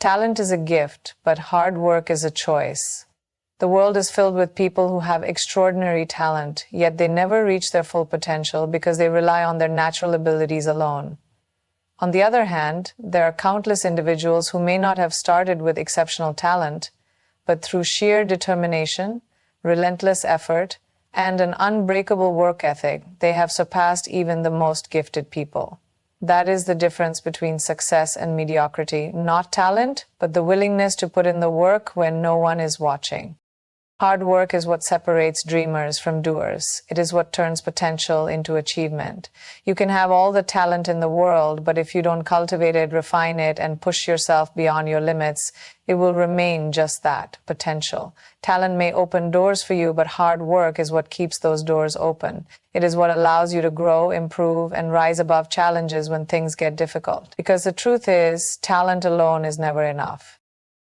Talent is a gift, but hard work is a choice. The world is filled with people who have extraordinary talent, yet they never reach their full potential because they rely on their natural abilities alone. On the other hand, there are countless individuals who may not have started with exceptional talent, but through sheer determination, relentless effort, and an unbreakable work ethic, they have surpassed even the most gifted people. That is the difference between success and mediocrity. Not talent, but the willingness to put in the work when no one is watching. Hard work is what separates dreamers from doers. It is what turns potential into achievement. You can have all the talent in the world, but if you don't cultivate it, refine it, and push yourself beyond your limits, it will remain just that, potential. Talent may open doors for you, but hard work is what keeps those doors open. It is what allows you to grow, improve, and rise above challenges when things get difficult. Because the truth is, talent alone is never enough.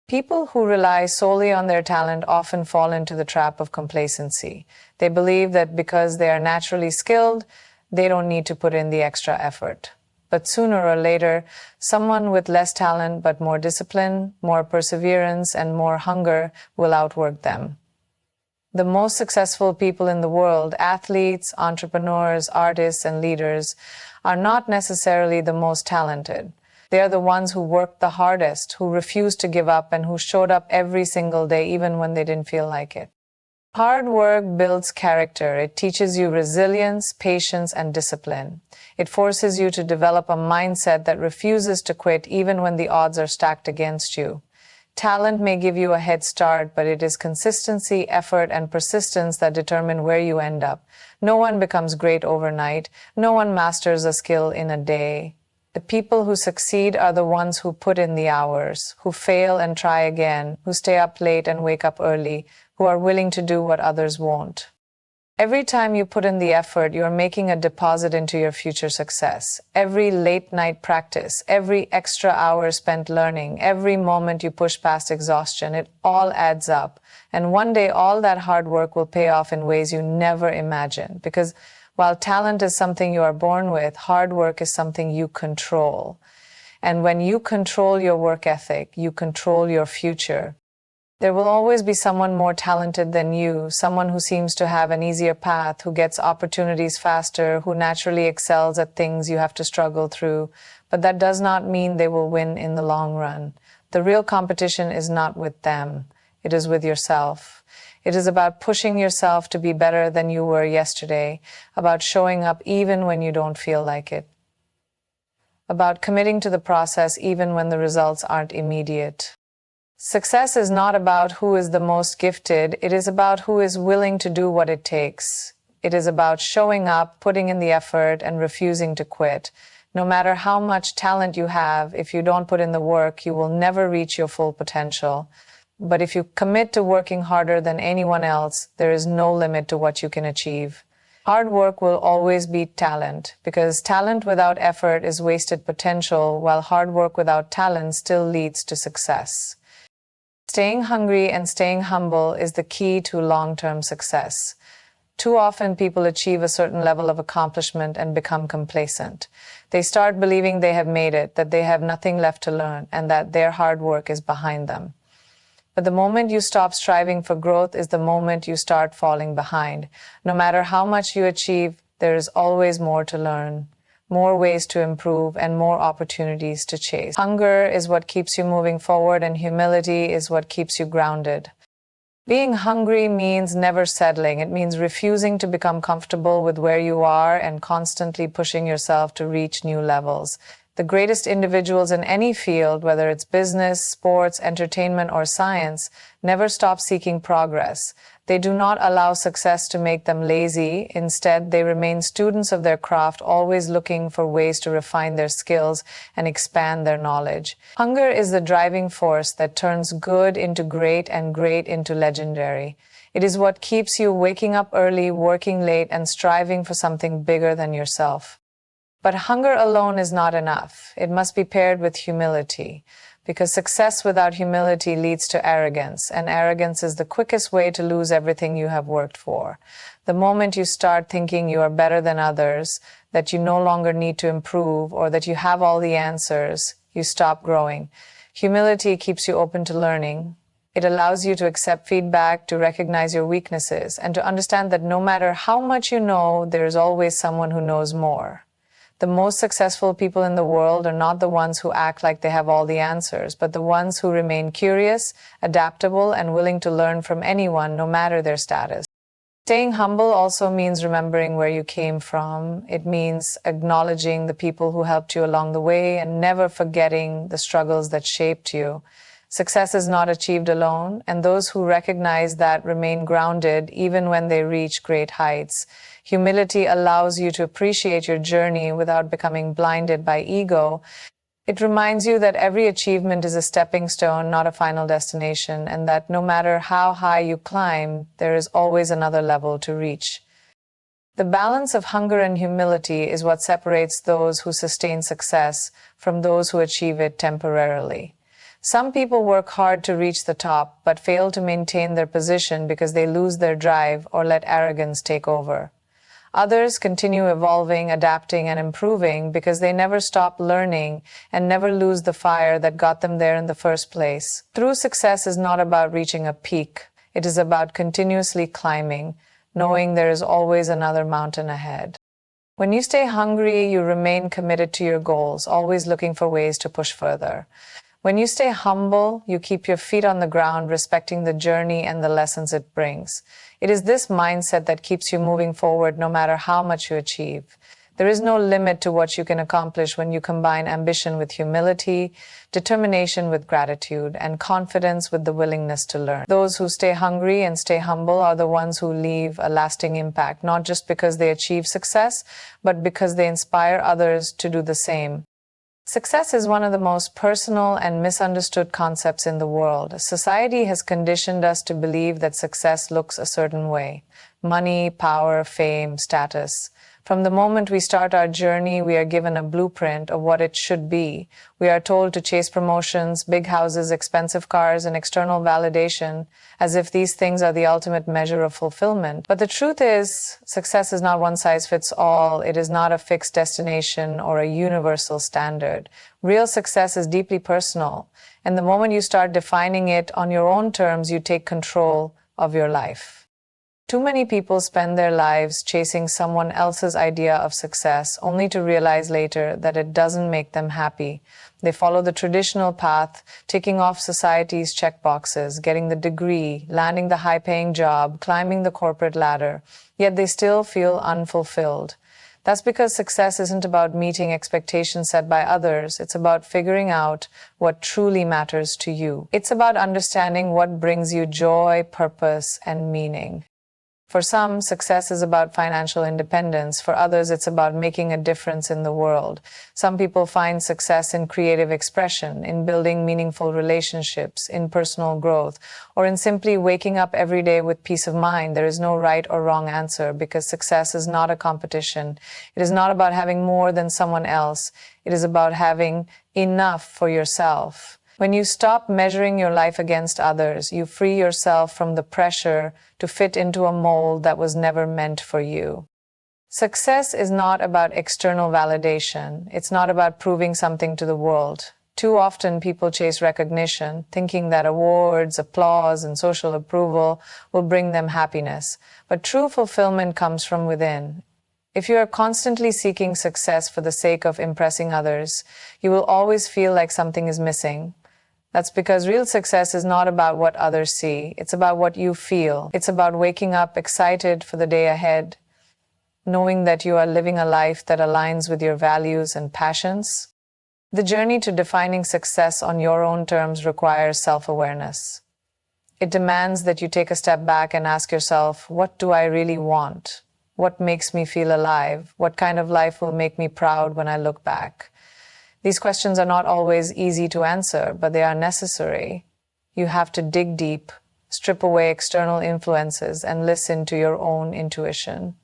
People who rely solely on their talent often fall into the trap of complacency. They believe that because they are naturally skilled, they don't need to put in the extra effort. But sooner or later, someone with less talent but more discipline, more perseverance, and more hunger will outwork them. The most successful people in the world, athletes, entrepreneurs, artists, and leaders, are not necessarily the most talented. They are the ones who worked the hardest, who refused to give up, and who showed up every single day even when they didn't feel like it. Hard work builds character. It teaches you resilience, patience, and discipline. It forces you to develop a mindset that refuses to quit even when the odds are stacked against you. Talent may give you a head start, but it is consistency, effort, and persistence that determine where you end up. No one becomes great overnight. No one masters a skill in a day. The people who succeed are the ones who put in the hours, who fail and try again, who stay up late and wake up early, who are willing to do what others won't. Every time you put in the effort, you are making a deposit into your future success. Every late night practice, every extra hour spent learning, every moment you push past exhaustion, it all adds up. And one day all that hard work will pay off in ways you never imagined. Because while talent is something you are born with, hard work is something you control. And when you control your work ethic, you control your future. There will always be someone more talented than you, someone who seems to have an easier path, who gets opportunities faster, who naturally excels at things you have to struggle through. But that does not mean they will win in the long run. The real competition is not with them. It is with yourself. It is about pushing yourself to be better than you were yesterday, about showing up even when you don't feel like it, about committing to the process even when the results aren't immediate. Success is not about who is the most gifted, it is about who is willing to do what it takes. It is about showing up, putting in the effort, and refusing to quit. No matter how much talent you have, if you don't put in the work, you will never reach your full potential. But if you commit to working harder than anyone else, there is no limit to what you can achieve. Hard work will always beat talent, because talent without effort is wasted potential, while hard work without talent still leads to success. Staying hungry and staying humble is the key to long-term success. Too often people achieve a certain level of accomplishment and become complacent. They start believing they have made it, that they have nothing left to learn, and that their hard work is behind them. But the moment you stop striving for growth is the moment you start falling behind. No matter how much you achieve, there is always more to learn, more ways to improve, and more opportunities to chase. Hunger is what keeps you moving forward, and humility is what keeps you grounded. Being hungry means never settling. It means refusing to become comfortable with where you are and constantly pushing yourself to reach new levels. The greatest individuals in any field, whether it's business, sports, entertainment, or science, never stop seeking progress. They do not allow success to make them lazy. Instead, they remain students of their craft, always looking for ways to refine their skills and expand their knowledge. Hunger is the driving force that turns good into great and great into legendary. It is what keeps you waking up early, working late, and striving for something bigger than yourself. But hunger alone is not enough. It must be paired with humility, because success without humility leads to arrogance, and arrogance is the quickest way to lose everything you have worked for. The moment you start thinking you are better than others, that you no longer need to improve, or that you have all the answers, you stop growing. Humility keeps you open to learning. It allows you to accept feedback, to recognize your weaknesses, and to understand that no matter how much you know, there is always someone who knows more. The most successful people in the world are not the ones who act like they have all the answers, but the ones who remain curious, adaptable, and willing to learn from anyone, no matter their status. Staying humble also means remembering where you came from. It means acknowledging the people who helped you along the way and never forgetting the struggles that shaped you. Success is not achieved alone, and those who recognize that remain grounded even when they reach great heights. Humility allows you to appreciate your journey without becoming blinded by ego. It reminds you that every achievement is a stepping stone, not a final destination, and that no matter how high you climb, there is always another level to reach. The balance of hunger and humility is what separates those who sustain success from those who achieve it temporarily. Some people work hard to reach the top, but fail to maintain their position because they lose their drive or let arrogance take over. Others continue evolving, adapting, and improving because they never stop learning and never lose the fire that got them there in the first place. True success is not about reaching a peak. It is about continuously climbing, knowing there is always another mountain ahead. When you stay hungry, you remain committed to your goals, always looking for ways to push further. When you stay humble, you keep your feet on the ground, respecting the journey and the lessons it brings. It is this mindset that keeps you moving forward no matter how much you achieve. There is no limit to what you can accomplish when you combine ambition with humility, determination with gratitude, and confidence with the willingness to learn. Those who stay hungry and stay humble are the ones who leave a lasting impact, not just because they achieve success, but because they inspire others to do the same. Success is one of the most personal and misunderstood concepts in the world. Society has conditioned us to believe that success looks a certain way: money, power, fame, status. From the moment we start our journey, we are given a blueprint of what it should be. We are told to chase promotions, big houses, expensive cars, and external validation, as if these things are the ultimate measure of fulfillment. But the truth is, success is not one size fits all. It is not a fixed destination or a universal standard. Real success is deeply personal, and the moment you start defining it on your own terms, you take control of your life. Too many people spend their lives chasing someone else's idea of success, only to realize later that it doesn't make them happy. They follow the traditional path, ticking off society's checkboxes, getting the degree, landing the high-paying job, climbing the corporate ladder, yet they still feel unfulfilled. That's because success isn't about meeting expectations set by others. It's about figuring out what truly matters to you. It's about understanding what brings you joy, purpose, and meaning. For some, success is about financial independence. For others, it's about making a difference in the world. Some people find success in creative expression, in building meaningful relationships, in personal growth, or in simply waking up every day with peace of mind. There is no right or wrong answer, because success is not a competition. It is not about having more than someone else. It is about having enough for yourself. When you stop measuring your life against others, you free yourself from the pressure to fit into a mold that was never meant for you. Success is not about external validation. It's not about proving something to the world. Too often people chase recognition, thinking that awards, applause, and social approval will bring them happiness. But true fulfillment comes from within. If you are constantly seeking success for the sake of impressing others, you will always feel like something is missing. That's because real success is not about what others see. It's about what you feel. It's about waking up excited for the day ahead, knowing that you are living a life that aligns with your values and passions. The journey to defining success on your own terms requires self-awareness. It demands that you take a step back and ask yourself, what do I really want? What makes me feel alive? What kind of life will make me proud when I look back? These questions are not always easy to answer, but they are necessary. You have to dig deep, strip away external influences, and listen to your own intuition.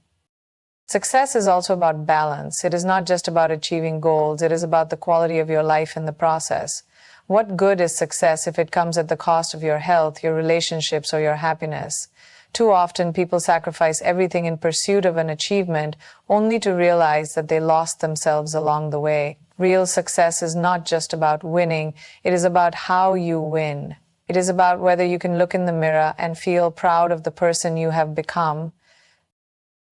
Success is also about balance. It is not just about achieving goals. It is about the quality of your life in the process. What good is success if it comes at the cost of your health, your relationships, or your happiness? Too often, people sacrifice everything in pursuit of an achievement, only to realize that they lost themselves along the way. Real success is not just about winning, it is about how you win. It is about whether you can look in the mirror and feel proud of the person you have become.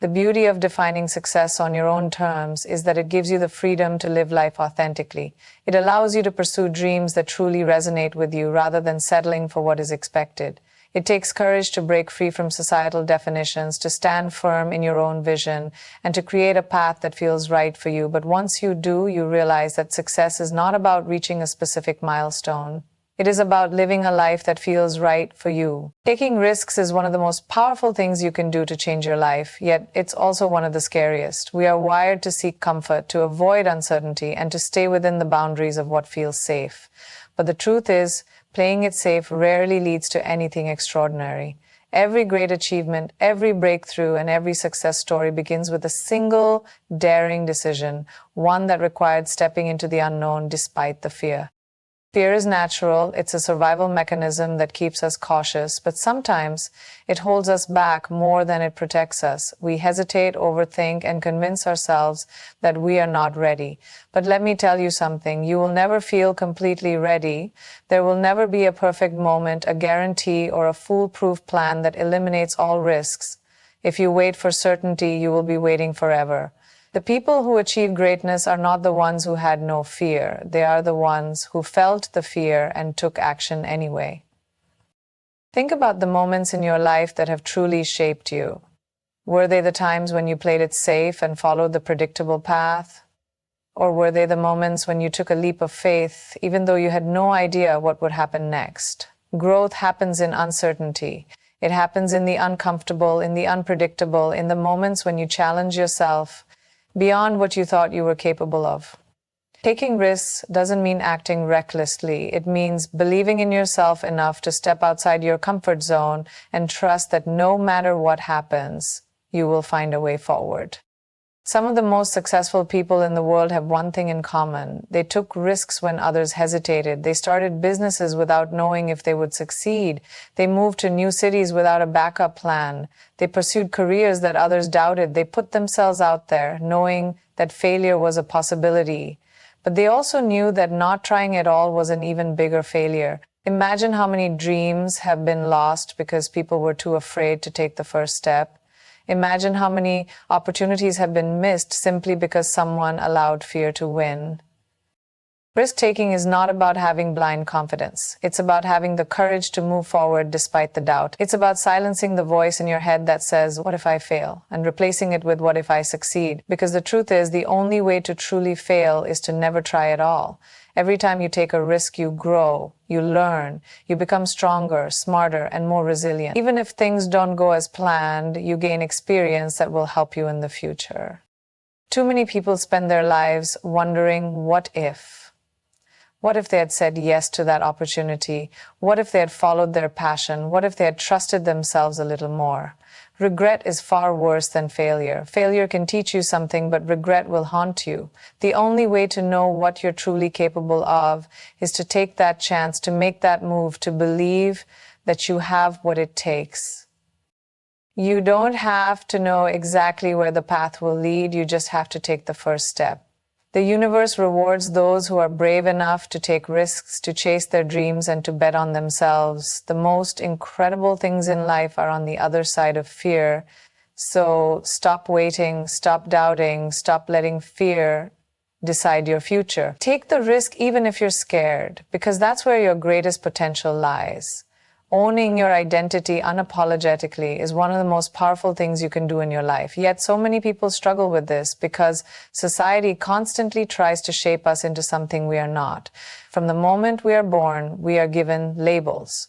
The beauty of defining success on your own terms is that it gives you the freedom to live life authentically. It allows you to pursue dreams that truly resonate with you rather than settling for what is expected. It takes courage to break free from societal definitions, to stand firm in your own vision, and to create a path that feels right for you. But once you do, you realize that success is not about reaching a specific milestone. It is about living a life that feels right for you. Taking risks is one of the most powerful things you can do to change your life, yet it's also one of the scariest. We are wired to seek comfort, to avoid uncertainty, and to stay within the boundaries of what feels safe. But the truth is, playing it safe rarely leads to anything extraordinary. Every great achievement, every breakthrough, and every success story begins with a single, daring decision, one that required stepping into the unknown despite the fear. Fear is natural, it's a survival mechanism that keeps us cautious, but sometimes it holds us back more than it protects us. We hesitate, overthink, and convince ourselves that we are not ready. But let me tell you something, you will never feel completely ready. There will never be a perfect moment, a guarantee, or a foolproof plan that eliminates all risks. If you wait for certainty, you will be waiting forever. The people who achieve greatness are not the ones who had no fear. They are the ones who felt the fear and took action anyway. Think about the moments in your life that have truly shaped you. Were they the times when you played it safe and followed the predictable path? Or were they the moments when you took a leap of faith, even though you had no idea what would happen next? Growth happens in uncertainty. It happens in the uncomfortable, in the unpredictable, in the moments when you challenge yourself beyond what you thought you were capable of. Taking risks doesn't mean acting recklessly. It means believing in yourself enough to step outside your comfort zone and trust that no matter what happens, you will find a way forward. Some of the most successful people in the world have one thing in common. They took risks when others hesitated. They started businesses without knowing if they would succeed. They moved to new cities without a backup plan. They pursued careers that others doubted. They put themselves out there, knowing that failure was a possibility. But they also knew that not trying at all was an even bigger failure. Imagine how many dreams have been lost because people were too afraid to take the first step. Imagine how many opportunities have been missed simply because someone allowed fear to win. Risk-taking is not about having blind confidence. It's about having the courage to move forward despite the doubt. It's about silencing the voice in your head that says, "What if I fail?" and replacing it with, "What if I succeed?" Because the truth is, the only way to truly fail is to never try at all. Every time you take a risk, you grow, you learn, you become stronger, smarter, and more resilient. Even if things don't go as planned, you gain experience that will help you in the future. Too many people spend their lives wondering, what if? What if they had said yes to that opportunity? What if they had followed their passion? What if they had trusted themselves a little more? Regret is far worse than failure. Failure can teach you something, but regret will haunt you. The only way to know what you're truly capable of is to take that chance, to make that move, to believe that you have what it takes. You don't have to know exactly where the path will lead, you just have to take the first step. The universe rewards those who are brave enough to take risks, to chase their dreams, and to bet on themselves. The most incredible things in life are on the other side of fear. So stop waiting, stop doubting, stop letting fear decide your future. Take the risk even if you're scared, because that's where your greatest potential lies. Owning your identity unapologetically is one of the most powerful things you can do in your life. Yet so many people struggle with this because society constantly tries to shape us into something we are not. From the moment we are born, we are given labels.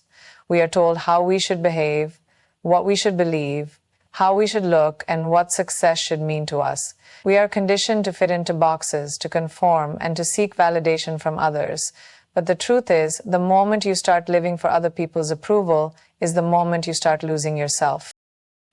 We are told how we should behave, what we should believe, how we should look, and what success should mean to us. We are conditioned to fit into boxes, to conform, and to seek validation from others. But the truth is, the moment you start living for other people's approval is the moment you start losing yourself.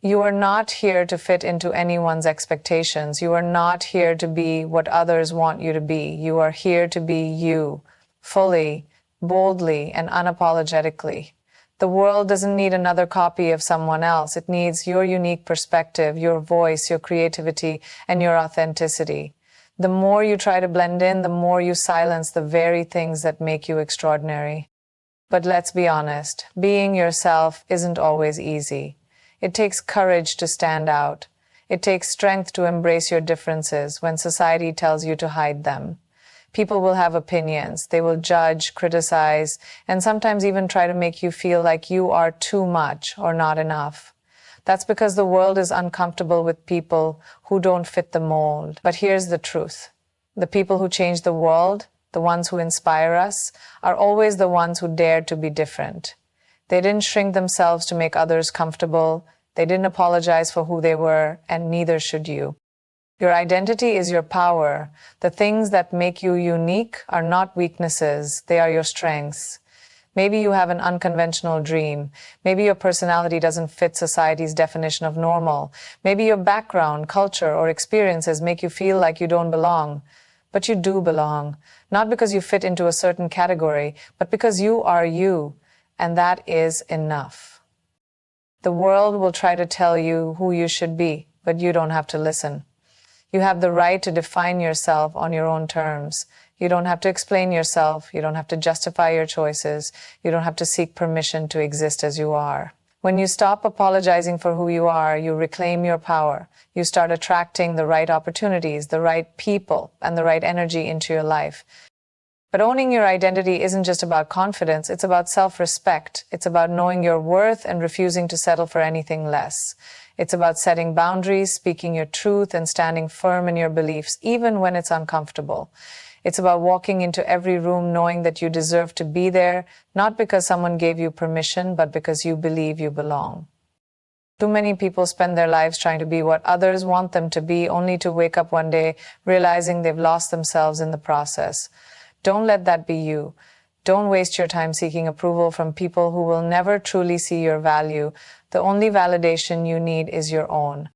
You are not here to fit into anyone's expectations. You are not here to be what others want you to be. You are here to be you, fully, boldly, and unapologetically. The world doesn't need another copy of someone else. It needs your unique perspective, your voice, your creativity, and your authenticity. The more you try to blend in, the more you silence the very things that make you extraordinary. But let's be honest, being yourself isn't always easy. It takes courage to stand out. It takes strength to embrace your differences when society tells you to hide them. People will have opinions. They will judge, criticize, and sometimes even try to make you feel like you are too much or not enough. That's because the world is uncomfortable with people who don't fit the mold. But here's the truth. The people who change the world, the ones who inspire us, are always the ones who dare to be different. They didn't shrink themselves to make others comfortable. They didn't apologize for who they were, and neither should you. Your identity is your power. The things that make you unique are not weaknesses, they are your strengths. Maybe you have an unconventional dream. Maybe your personality doesn't fit society's definition of normal. Maybe your background, culture, or experiences make you feel like you don't belong. But you do belong, not because you fit into a certain category, but because you are you, and that is enough. The world will try to tell you who you should be, but you don't have to listen. You have the right to define yourself on your own terms. You don't have to explain yourself. You don't have to justify your choices. You don't have to seek permission to exist as you are. When you stop apologizing for who you are, you reclaim your power. You start attracting the right opportunities, the right people, and the right energy into your life. But owning your identity isn't just about confidence, it's about self-respect. It's about knowing your worth and refusing to settle for anything less. It's about setting boundaries, speaking your truth, and standing firm in your beliefs, even when it's uncomfortable. It's about walking into every room knowing that you deserve to be there, not because someone gave you permission, but because you believe you belong. Too many people spend their lives trying to be what others want them to be, only to wake up one day realizing they've lost themselves in the process. Don't let that be you. Don't waste your time seeking approval from people who will never truly see your value. The only validation you need is your own.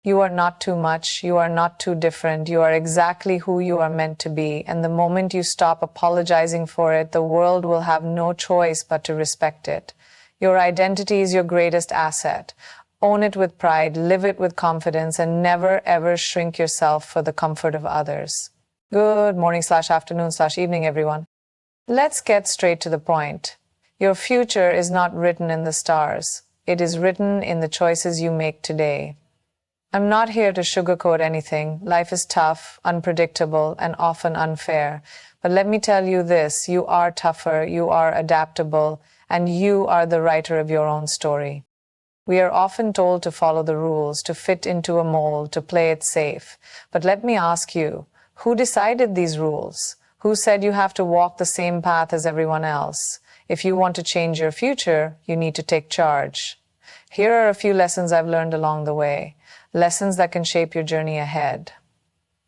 You are not too much. You are not too different. You are exactly who you are meant to be. And the moment you stop apologizing for it, the world will have no choice but to respect it. Your identity is your greatest asset. Own it with pride, live it with confidence, and never ever shrink yourself for the comfort of others. Good morning/afternoon/evening, everyone. Let's get straight to the point. Your future is not written in the stars. It is written in the choices you make today. I'm not here to sugarcoat anything. Life is tough, unpredictable, and often unfair. But let me tell you this, you are tougher, you are adaptable, and you are the writer of your own story. We are often told to follow the rules, to fit into a mold, to play it safe. But let me ask you, who decided these rules? Who said you have to walk the same path as everyone else? If you want to change your future, you need to take charge. Here are a few lessons I've learned along the way. Lessons that can shape your journey ahead.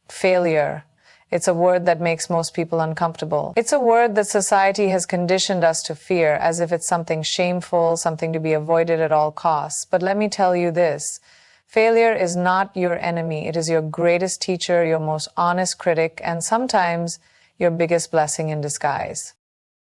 Failure. It's a word that makes most people uncomfortable. It's a word that society has conditioned us to fear, as if it's something shameful, something to be avoided at all costs. But let me tell you this. Failure is not your enemy. It is your greatest teacher, your most honest critic, and sometimes your biggest blessing in disguise.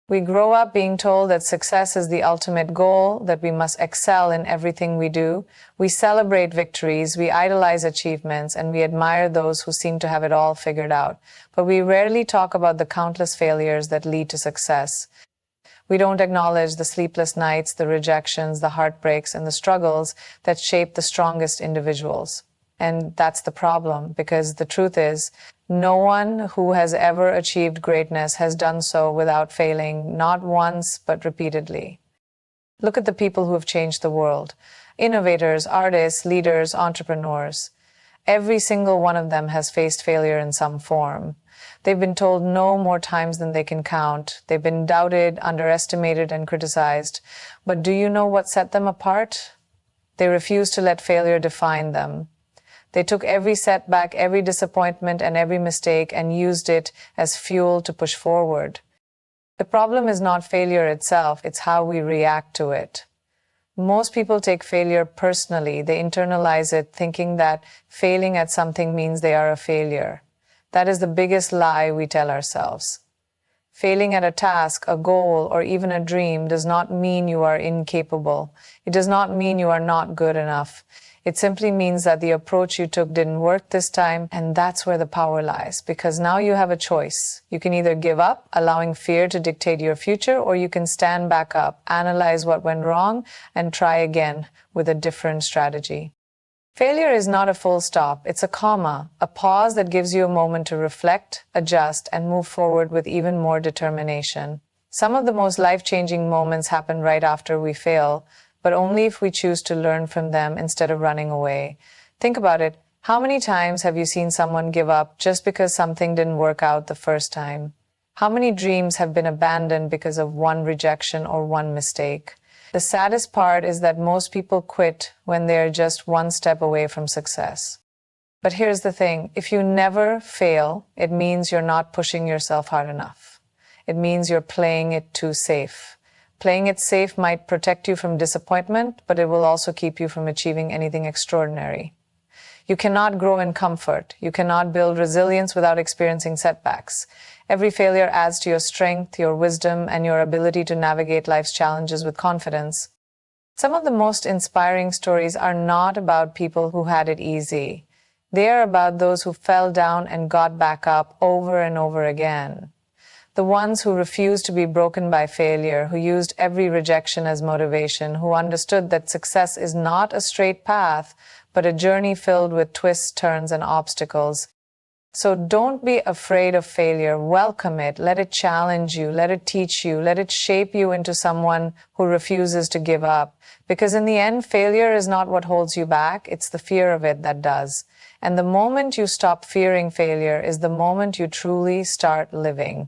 We grow up being told that success is the ultimate goal, that we must excel in everything we do. We celebrate victories, we idolize achievements, and we admire those who seem to have it all figured out. But we rarely talk about the countless failures that lead to success. We don't acknowledge the sleepless nights, the rejections, the heartbreaks, and the struggles that shape the strongest individuals. And that's the problem, because the truth is, no one who has ever achieved greatness has done so without failing, not once, but repeatedly. Look at the people who have changed the world. Innovators, artists, leaders, entrepreneurs. Every single one of them has faced failure in some form. They've been told no more times than they can count. They've been doubted, underestimated, and criticized. But do you know what set them apart? They refused to let failure define them. They took every setback, every disappointment, and every mistake and used it as fuel to push forward. The problem is not failure itself, it's how we react to it. Most people take failure personally. They internalize it, thinking that failing at something means they are a failure. That is the biggest lie we tell ourselves. Failing at a task, a goal, or even a dream does not mean you are incapable. It does not mean you are not good enough. It simply means that the approach you took didn't work this time, and that's where the power lies, because now you have a choice. You can either give up, allowing fear to dictate your future, or you can stand back up, analyze what went wrong, and try again with a different strategy. Failure is not a full stop, it's a comma, a pause that gives you a moment to reflect, adjust, and move forward with even more determination. Some of the most life-changing moments happen right after we fail, but only if we choose to learn from them instead of running away. Think about it. How many times have you seen someone give up just because something didn't work out the first time? How many dreams have been abandoned because of one rejection or one mistake? The saddest part is that most people quit when they're just one step away from success. But here's the thing, if you never fail, it means you're not pushing yourself hard enough. It means you're playing it too safe. Playing it safe might protect you from disappointment, but it will also keep you from achieving anything extraordinary. You cannot grow in comfort. You cannot build resilience without experiencing setbacks. Every failure adds to your strength, your wisdom, and your ability to navigate life's challenges with confidence. Some of the most inspiring stories are not about people who had it easy. They are about those who fell down and got back up over and over again. The ones who refused to be broken by failure, who used every rejection as motivation, who understood that success is not a straight path, but a journey filled with twists, turns, and obstacles. So don't be afraid of failure. Welcome it. Let it challenge you. Let it teach you. Let it shape you into someone who refuses to give up. Because in the end, failure is not what holds you back. It's the fear of it that does. And the moment you stop fearing failure is the moment you truly start living.